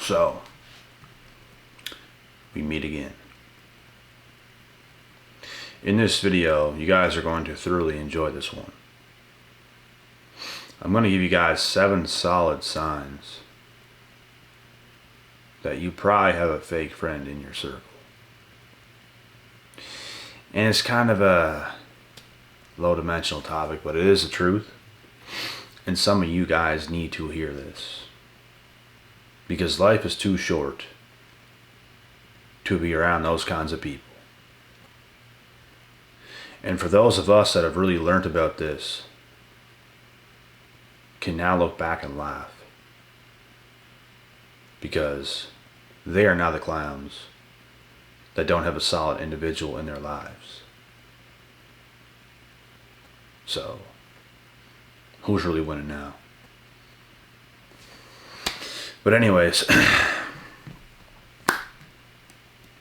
So, we meet again. In this video, you guys are going to thoroughly enjoy this one. I'm going to give you guys 7 solid signs that you probably have a fake friend in your circle. And it's kind of a low-dimensional topic, but it is the truth. And some of you guys need to hear this. Because life is too short to be around those kinds of people. And for those of us that have really learned about this, can now look back and laugh. Because they are now the clowns that don't have a solid individual in their lives. So, who's really winning now? But anyways,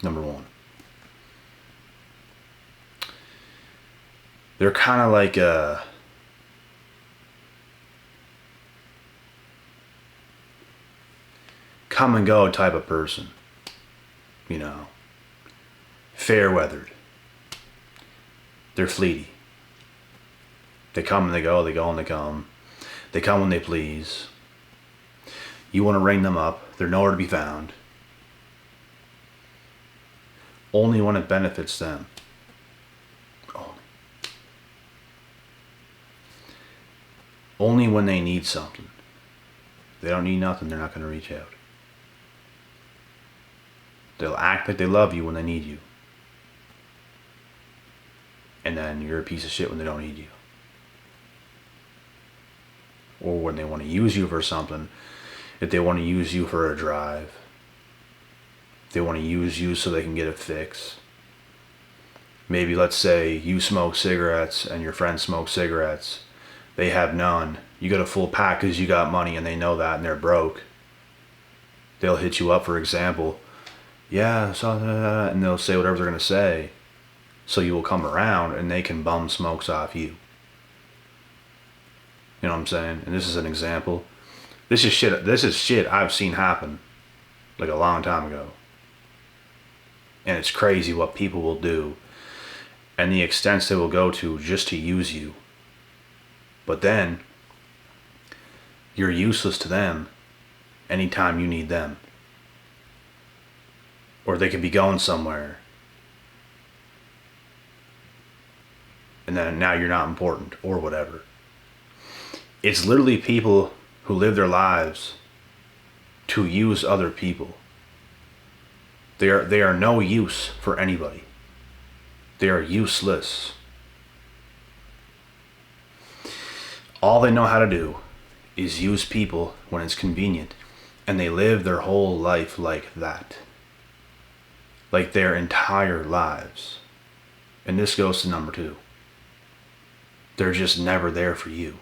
number 1. They're kind of like a come and go type of person. You know, fair weathered. They're fleety. They come and they go, they go and they come. They come when they please. You want to ring them up, they're nowhere to be found. Only when it benefits them. Only when they need something. If they don't need nothing, they're not going to reach out. They'll act like they love you when they need you. And then you're a piece of shit when they don't need you. Or when they want to use you for something. If they want to use you for a drive. If they want to use you so they can get a fix. Maybe let's say you smoke cigarettes and your friend smokes cigarettes. They have none. You got a full pack because you got money and they know that and they're broke. They'll hit you up, for example. Yeah, so, and they'll say whatever they're going to say. So you will come around and they can bum smokes off you. You know what I'm saying? And this is an example. This is shit I've seen happen like a long time ago. And it's crazy what people will do and the extents they will go to just to use you. But then you're useless to them anytime you need them. Or they could be going somewhere. And then now you're not important or whatever. It's literally people who live their lives to use other people. They are no use for anybody. They are useless. All they know how to do is use people when it's convenient. And they live their whole life like that. Like their entire lives. And this goes to number 2. They're just never there for you.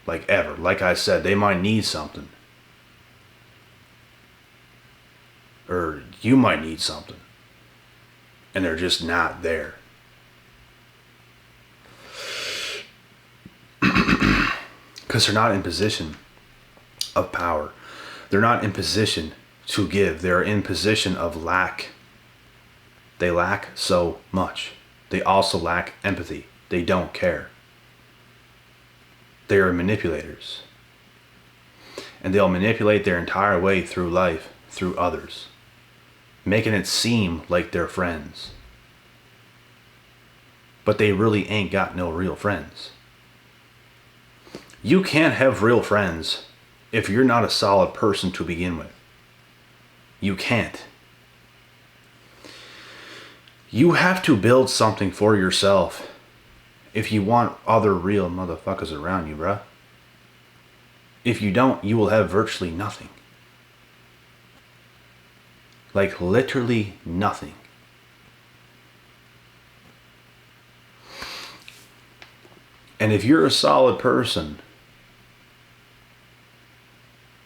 Like ever. Like I said, they might need something. Or you might need something. And they're just not there. Because they're not in position of power. They're not in position to give. They're in position of lack. They lack so much. They also lack empathy. They don't care. They are manipulators. And they'll manipulate their entire way through life, through others. Making it seem like they're friends. But they really ain't got no real friends. You can't have real friends if you're not a solid person to begin with. You can't. You have to build something for yourself if you want other real motherfuckers around you, bruh. If you don't, you will have virtually nothing. Like literally nothing. And if you're a solid person,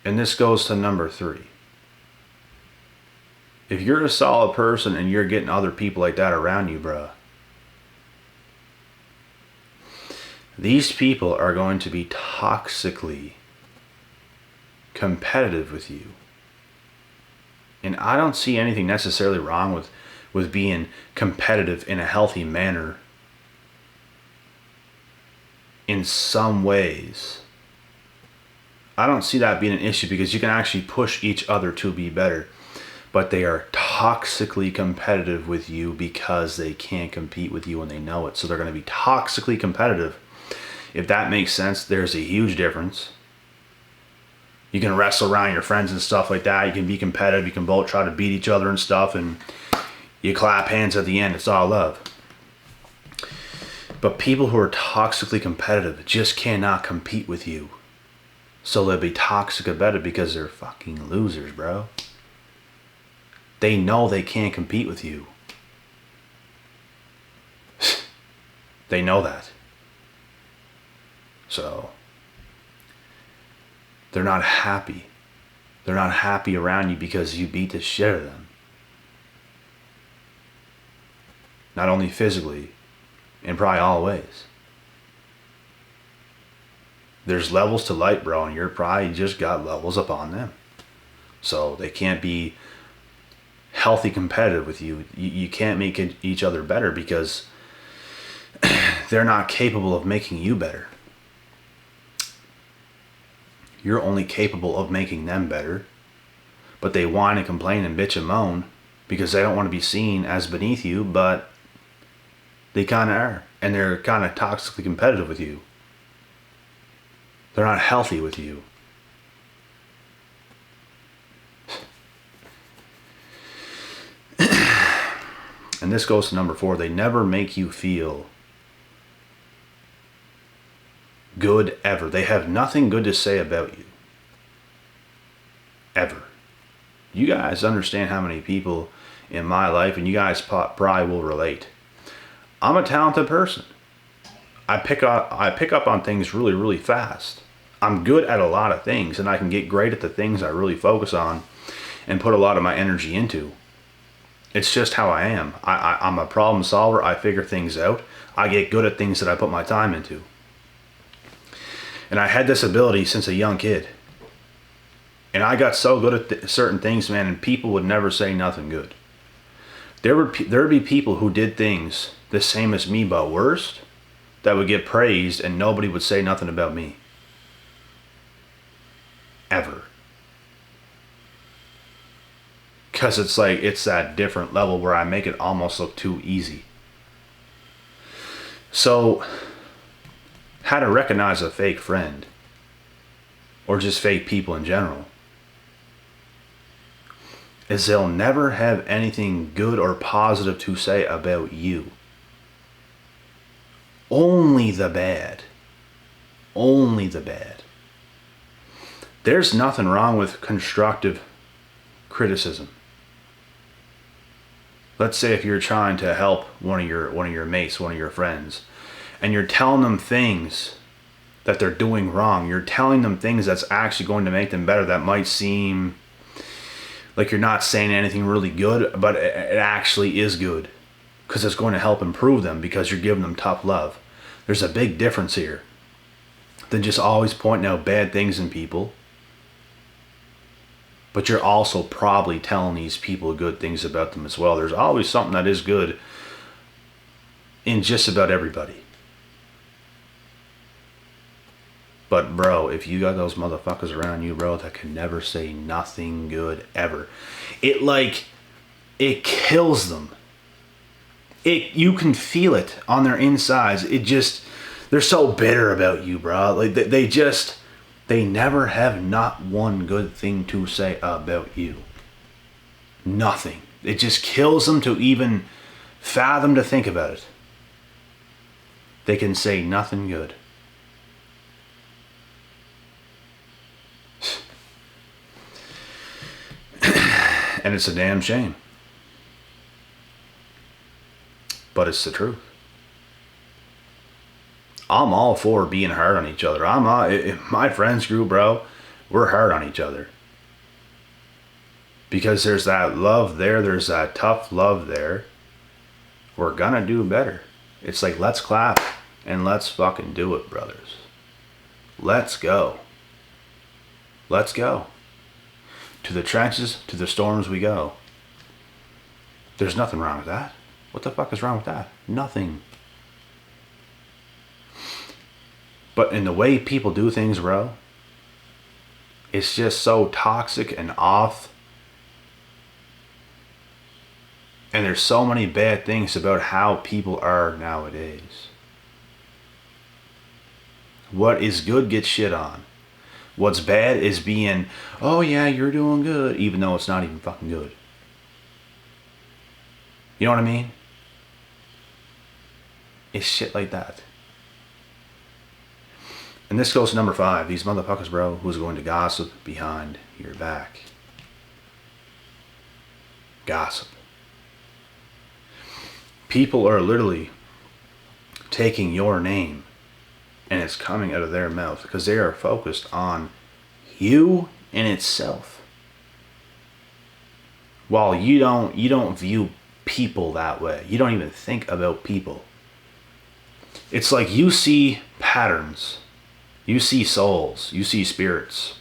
and this goes to number 3. If you're a solid person and you're getting other people like that around you, bruh, these people are going to be toxically competitive with you. And I don't see anything necessarily wrong with being competitive in a healthy manner in some ways. I don't see that being an issue because you can actually push each other to be better. But they are toxically competitive with you because they can't compete with you and they know it. So they're going to be toxically competitive. If that makes sense, there's a huge difference. You can wrestle around your friends and stuff like that. You can be competitive. You can both try to beat each other and stuff. And you clap hands at the end. It's all love. But people who are toxically competitive just cannot compete with you. So they'll be toxic about it because they're fucking losers, bro. They know they can't compete with you. They know that. So they're not happy. They're not happy around you because you beat the shit out of them. Not only physically, in probably all ways. There's levels to light, bro, and you're probably just got levels upon them. So they can't be healthy competitive with you. You can't make each other better because they're not capable of making you better. You're only capable of making them better. But they whine and complain and bitch and moan because they don't want to be seen as beneath you, but they kind of are. And they're kind of toxically competitive with you. They're not healthy with you. And this goes to number 4. They never make you feel good ever. They have nothing good to say about you. Ever. You guys understand how many people in my life, and you guys probably will relate. I'm a talented person. I pick up on things really, really fast. I'm good at a lot of things, and I can get great at the things I really focus on and put a lot of my energy into. It's just how I am. I'm a problem solver. I figure things out. I get good at things that I put my time into. And I had this ability since a young kid. And I got so good at certain things, man, and people would never say nothing good. There would be people who did things the same as me but worse that would get praised and nobody would say nothing about me. Ever. Because it's like, it's that different level where I make it almost look too easy. So, how to recognize a fake friend, or just fake people in general, is they'll never have anything good or positive to say about you. Only the bad. Only the bad. There's nothing wrong with constructive criticism. Let's say if you're trying to help one of your mates, one of your friends, and you're telling them things that they're doing wrong. You're telling them things that's actually going to make them better that might seem like you're not saying anything really good, but it actually is good because it's going to help improve them because you're giving them tough love. There's a big difference here than just always pointing out bad things in people. But you're also probably telling these people good things about them as well. There's always something that is good in just about everybody. But bro, if you got those motherfuckers around you, bro, that can never say nothing good ever, it kills them. You can feel it on their insides. They're so bitter about you, bro. Like they never have not one good thing to say about you. Nothing. It just kills them to even fathom to think about it. They can say nothing good. And it's a damn shame. But it's the truth. I'm all for being hard on each other. My friends group, bro, we're hard on each other. Because there's that love there, there's that tough love there. We're gonna do better. It's like, let's clap and let's fucking do it, brothers. Let's go. Let's go. To the trenches, to the storms we go. There's nothing wrong with that. What the fuck is wrong with that? Nothing. But in the way people do things, bro, it's just so toxic and off. And there's so many bad things about how people are nowadays. What is good gets shit on. What's bad is being, oh yeah, you're doing good, even though it's not even fucking good. You know what I mean? It's shit like that. And this goes to number 5. These motherfuckers, bro, who's going to gossip behind your back. Gossip. People are literally taking your name and it's coming out of their mouth because they are focused on you in itself. While you don't view people that way. You don't even think about people. It's like you see patterns. You see souls. You see spirits.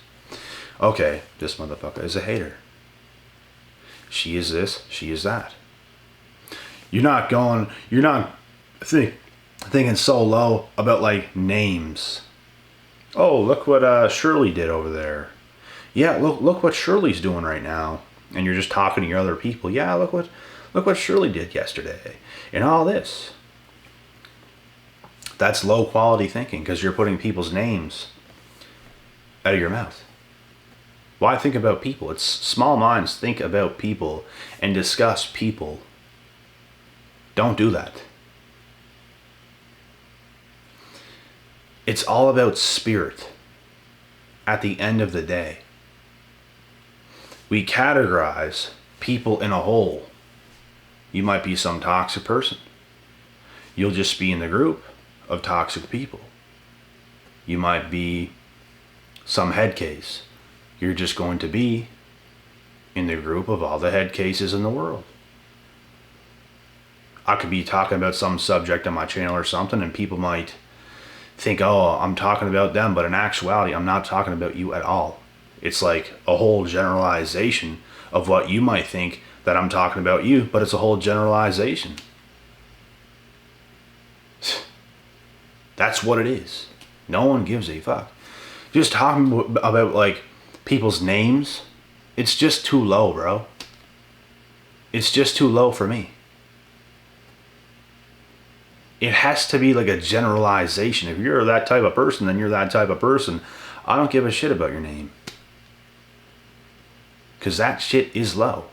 Okay, this motherfucker is a hater. She is this, she is that. You're not thinking so low about like names. Oh, look what Shirley did over there. Yeah, look what Shirley's doing right now. And you're just talking to your other people. Yeah, look what Shirley did yesterday. And all this. That's low quality thinking because you're putting people's names out of your mouth. Why think about people? It's small minds think about people and discuss people. Don't do that. It's all about spirit at the end of the day. We categorize people in a whole. You might be some toxic person. You'll just be in the group of toxic people. You might be some head case. You're just going to be in the group of all the head cases in the world. I could be talking about some subject on my channel or something and people might think, oh, I'm talking about them, but in actuality, I'm not talking about you at all. It's like a whole generalization of what you might think that I'm talking about you, but it's a whole generalization. That's what it is. No one gives a fuck. Just talking about like people's names, it's just too low, bro. It's just too low for me. It has to be like a generalization. If you're that type of person, then you're that type of person. I don't give a shit about your name. Because that shit is low.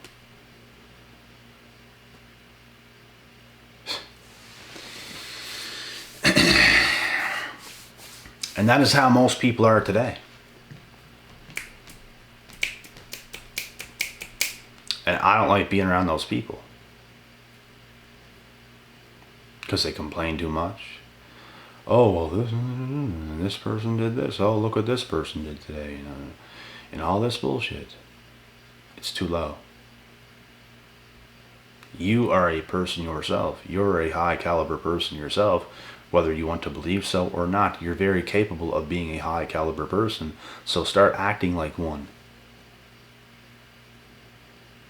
And that is how most people are today. And I don't like being around those people. Because they complain too much. Oh, well, this person did this. Oh, look what this person did today. You know, and all this bullshit. It's too low. You are a person yourself. You're a high caliber person yourself. Whether you want to believe so or not, you're very capable of being a high caliber person. So start acting like one.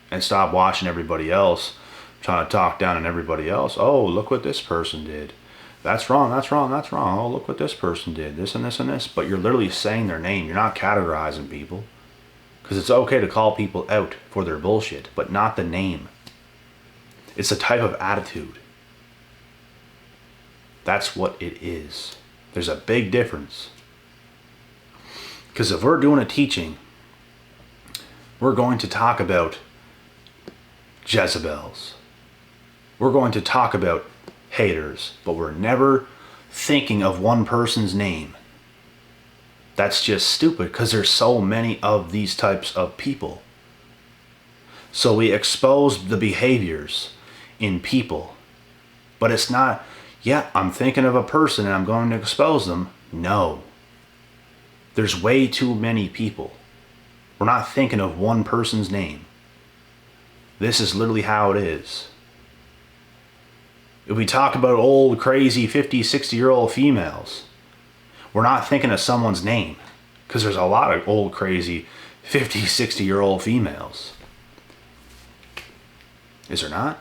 And stop watching everybody else trying to talk down on everybody else. Oh, look what this person did. That's wrong, that's wrong, that's wrong. Oh, look what this person did. This and this and this. But you're literally saying their name. You're not categorizing people. Because it's okay to call people out for their bullshit, but not the name. It's a type of attitude. That's what it is. There's a big difference. Because if we're doing a teaching, we're going to talk about Jezebels. We're going to talk about haters, but we're never thinking of one person's name. That's just stupid because there's so many of these types of people. So we expose the behaviors in people. But it's not, yeah, I'm thinking of a person and I'm going to expose them. No. There's way too many people. We're not thinking of one person's name. This is literally how it is. If we talk about old, crazy 50, 60-year-old females, we're not thinking of someone's name. Because there's a lot of old, crazy 50, 60-year-old females. Is there not?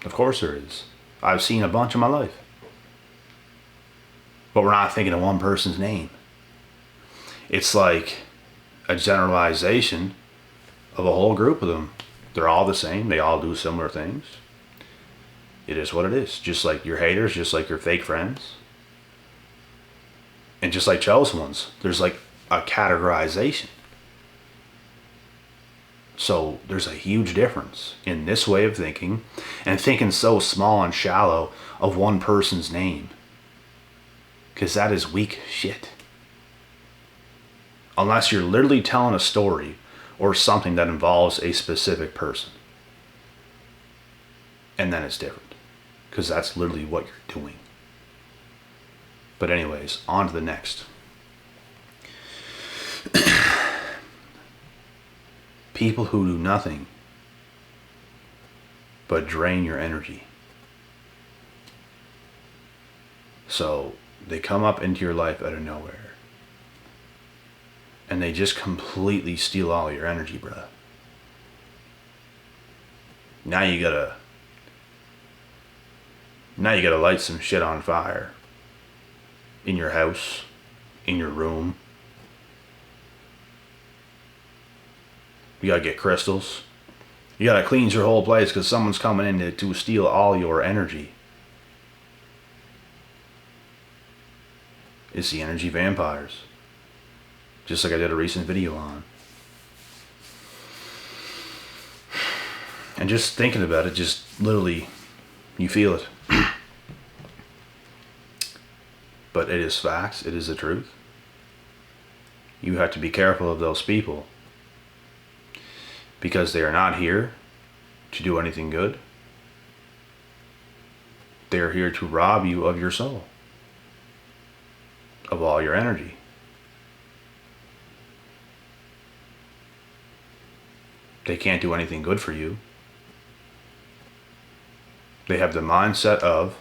Of course there is. I've seen a bunch in my life. But we're not thinking of one person's name. It's like a generalization of a whole group of them. They're all the same. They all do similar things. It is what it is. Just like your haters, just like your fake friends. And just like chosen ones. There's like a categorization. So there's a huge difference in this way of thinking and thinking so small and shallow of one person's name. Because that is weak shit. Unless you're literally telling a story or something that involves a specific person. And then it's different. Because that's literally what you're doing. But anyways, on to the next. People who do nothing but drain your energy. So they come up into your life out of nowhere. And they just completely steal all your energy, bruh. Now you gotta light some shit on fire. In your house, in your room. You gotta get crystals. You gotta cleanse your whole place because someone's coming in to steal all your energy. It's the energy vampires. Just like I did a recent video on. And just thinking about it, just literally, you feel it. But it is facts, it is the truth. You have to be careful of those people. Because they are not here to do anything good. They are here to rob you of your soul. Of all your energy. They can't do anything good for you. They have the mindset of,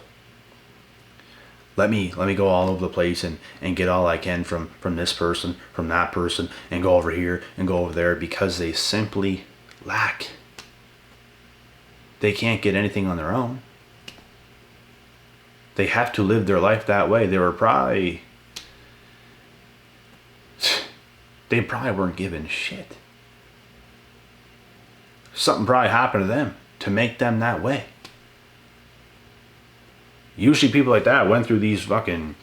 let me go all over the place and get all I can from this person, from that person, and go over here and go over there, because they simply lack. They can't get anything on their own. They have to live their life that way. They probably weren't given shit. Something probably happened to them to make them that way. Usually people like that went through these fucking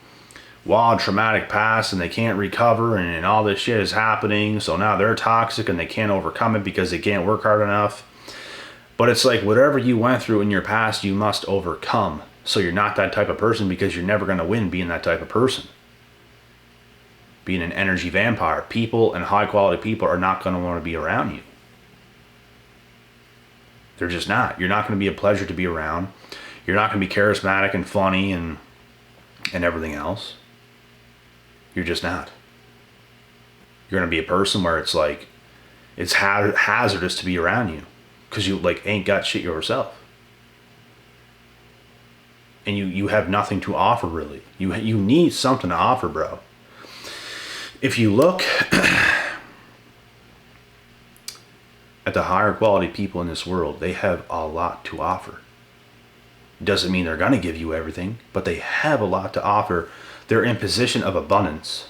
wild traumatic pasts and they can't recover, and all this shit is happening, so now they're toxic and they can't overcome it because they can't work hard enough. But it's like whatever you went through in your past, you must overcome. So you're not that type of person, because you're never going to win being that type of person. Being an energy vampire, people and high quality people are not going to want to be around you. They're just not. You're not going to be a pleasure to be around. You're not going to be charismatic and funny and everything else. You're just not. You're going to be a person where it's like, it's hazardous to be around you, because you like ain't got shit yourself. And you have nothing to offer, really. You need something to offer, bro. If you look at the higher quality people in this world, they have a lot to offer. Doesn't mean they're going to give you everything, but they have a lot to offer. They're in position of abundance.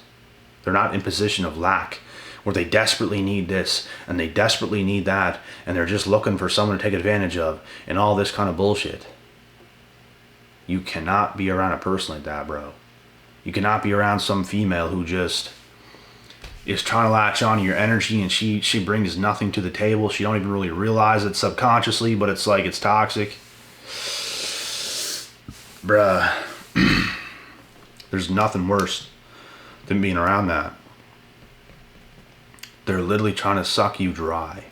They're not in position of lack, where they desperately need this and they desperately need that, and they're just looking for someone to take advantage of and all this kind of bullshit. You cannot be around a person like that, bro. You cannot be around some female who just is trying to latch on to your energy, and she brings nothing to the table. She don't even really realize it subconsciously, but it's like it's toxic. Bruh. There's nothing worse than being around that. They're literally trying to suck you dry.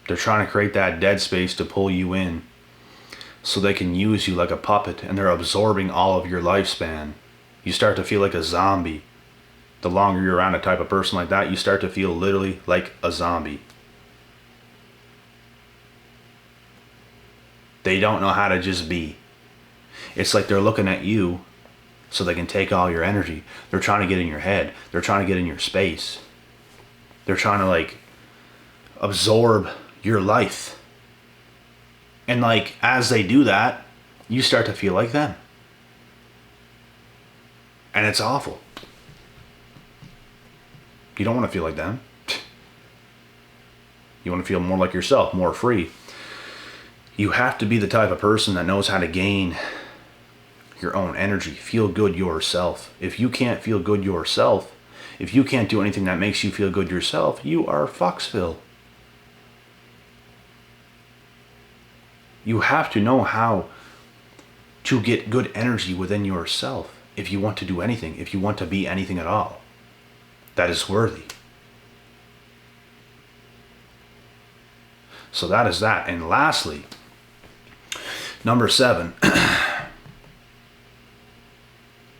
They're trying to create that dead space to pull you in so they can use you like a puppet, and they're absorbing all of your lifespan. You start to feel like a zombie. The longer you're around a type of person like that, you start to feel literally like a zombie. They don't know how to just be. It's like they're looking at you so they can take all your energy. They're trying to get in your head. They're trying to get in your space. They're trying to like absorb your life. And like, as they do that, you start to feel like them. And it's awful. You don't want to feel like them. You want to feel more like yourself, more free. You have to be the type of person that knows how to gain your own energy. Feel good yourself. If you can't feel good yourself, if you can't do anything that makes you feel good yourself, you are Foxville. You have to know how to get good energy within yourself if you want to do anything, if you want to be anything at all that is worthy. So that is that. And lastly, number 7,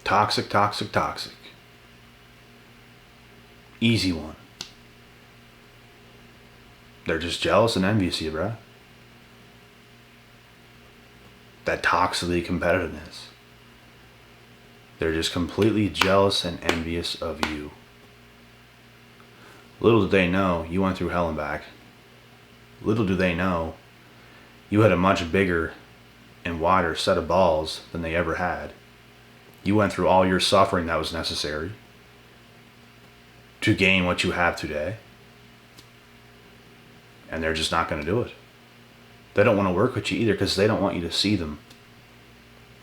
toxic, toxic, toxic. Easy one. They're just jealous and envious of you, bruh. That toxically competitiveness. They're just completely jealous and envious of you. Little do they know you went through hell and back. Little do they know you had a much bigger and wider set of balls than they ever had. You went through all your suffering that was necessary to gain what you have today. And they're just not going to do it. They don't want to work with you either because they don't want you to see them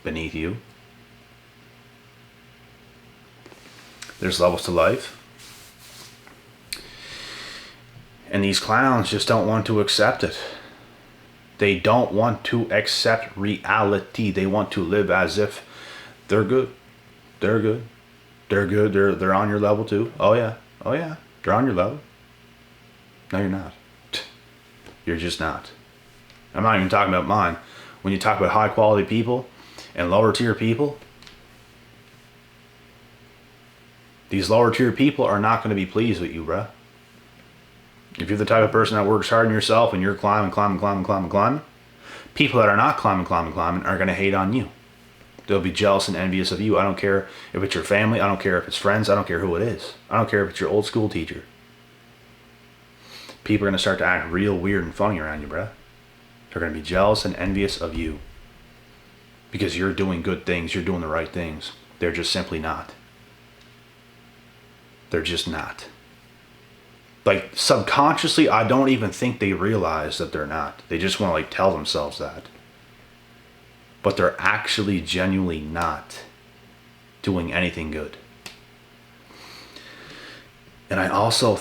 beneath you. There's levels to life. And these clowns just don't want to accept it. They don't want to accept reality. They want to live as if they're good. They're good. They're good. They're on your level too. Oh yeah. Oh yeah. They're on your level. No, you're not. You're just not. I'm not even talking about mine. When you talk about high quality people and lower tier people, these lower tier people are not going to be pleased with you, bruh. If you're the type of person that works hard on yourself and you're climbing, people that are not climbing are going to hate on you. They'll be jealous and envious of you. I don't care if it's your family. I don't care if it's friends. I don't care who it is. I don't care if it's your old school teacher. People are going to start to act real weird and funny around you, bruh. They're going to be jealous and envious of you. Because you're doing good things. You're doing the right things. They're just simply not. They're just not. Like, subconsciously, I don't even think they realize that they're not. They just want to, like, tell themselves that. But they're actually genuinely not doing anything good. And I also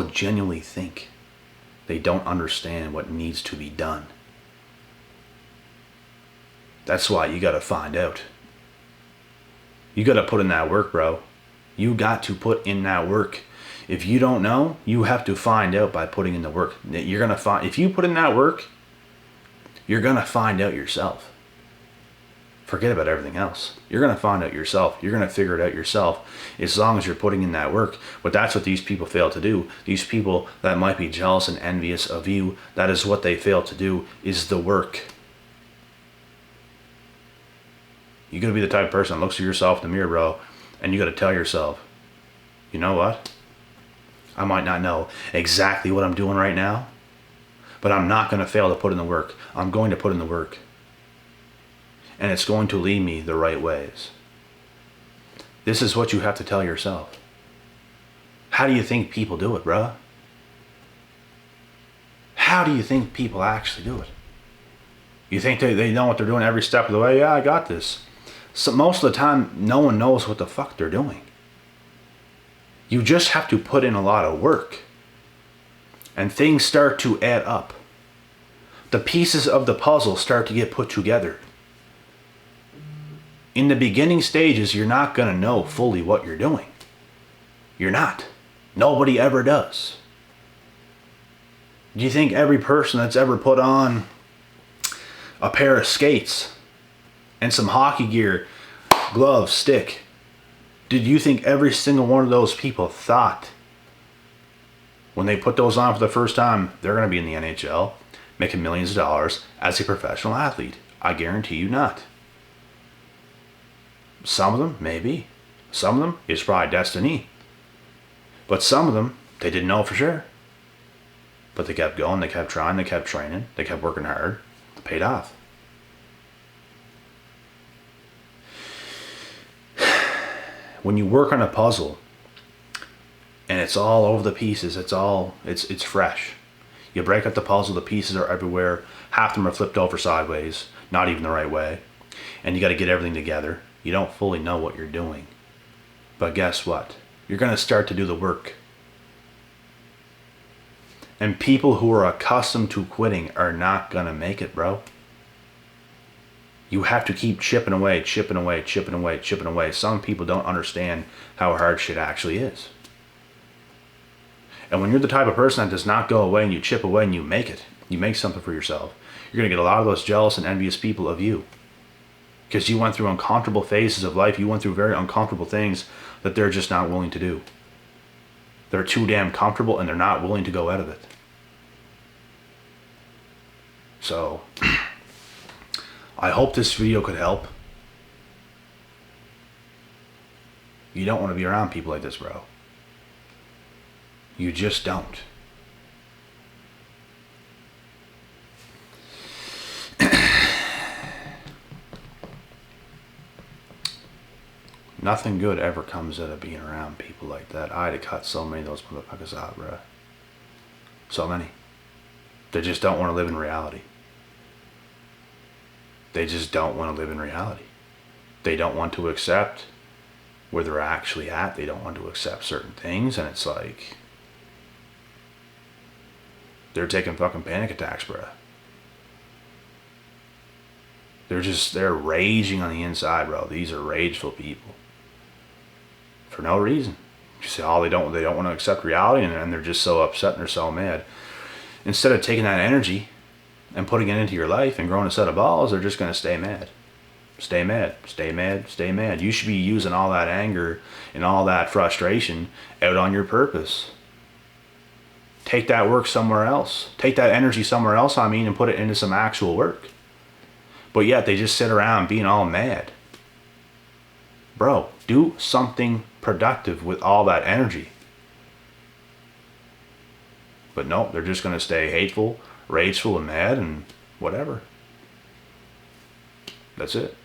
genuinely think they don't understand what needs to be done. That's why you got to find out. You got to put in that work, bro. You got to put in that work. If you don't know, you have to find out by putting in the work. You're going to find, if you put in that work, you're going to find out yourself. Forget about everything else. You're going to find out yourself. You're going to figure it out yourself as long as you're putting in that work. But that's what these people fail to do. These people that might be jealous and envious of you, that is what they fail to do, is the work. You got to be the type of person that looks at yourself in the mirror, bro, and you got to tell yourself, you know what? I might not know exactly what I'm doing right now, but I'm not going to fail to put in the work. I'm going to put in the work. And it's going to lead me the right ways. This is what you have to tell yourself. How do you think people do it, bro? How do you think people actually do it? You think they know what they're doing every step of the way? Yeah, I got this. So most of the time, no one knows what the fuck they're doing. You just have to put in a lot of work. And things start to add up. The pieces of the puzzle start to get put together. In the beginning stages, you're not going to know fully what you're doing. You're not. Nobody ever does. Do you think every person that's ever put on a pair of skates and some hockey gear, gloves, stick, did you think every single one of those people thought when they put those on for the first time, they're going to be in the NHL, making millions of dollars as a professional athlete? I guarantee you not. Some of them, maybe. Some of them, it's probably destiny. But some of them, they didn't know for sure. But they kept going, they kept trying, they kept training, they kept working hard. It paid off. When you work on a puzzle, and it's all over the pieces, it's fresh. You break up the puzzle, the pieces are everywhere. Half of them are flipped over sideways, not even the right way. And you got to get everything together. You don't fully know what you're doing. But guess what? You're going to start to do the work. And people who are accustomed to quitting are not going to make it, bro. You have to keep chipping away, chipping away, chipping away, chipping away. Some people don't understand how hard shit actually is. And when you're the type of person that does not go away and you chip away and you make it, you make something for yourself, you're going to get a lot of those jealous and envious people of you. Because you went through uncomfortable phases of life. You went through very uncomfortable things that they're just not willing to do. They're too damn comfortable and they're not willing to go out of it. So, I hope this video could help. You don't want to be around people like this, bro. You just don't. Nothing good ever comes out of being around people like that. I had to cut so many of those motherfuckers out, bro. So many. They just don't want to live in reality. They just don't want to live in reality. They don't want to accept where they're actually at. They don't want to accept certain things. And it's like, they're taking fucking panic attacks, bro. They're raging on the inside, bro. These are rageful people. For no reason. You say, oh, they don't want to accept reality, and they're just so upset and they're so mad. Instead of taking that energy and putting it into your life and growing a set of balls, they're just going to stay mad. Stay mad, stay mad, stay mad. You should be using all that anger and all that frustration out on your purpose. Take that work somewhere else. Take that energy somewhere else, and put it into some actual work. But yet they just sit around being all mad. Bro, do something productive with all that energy. But no, they're just going to stay hateful, rageful, and mad, and whatever. That's it.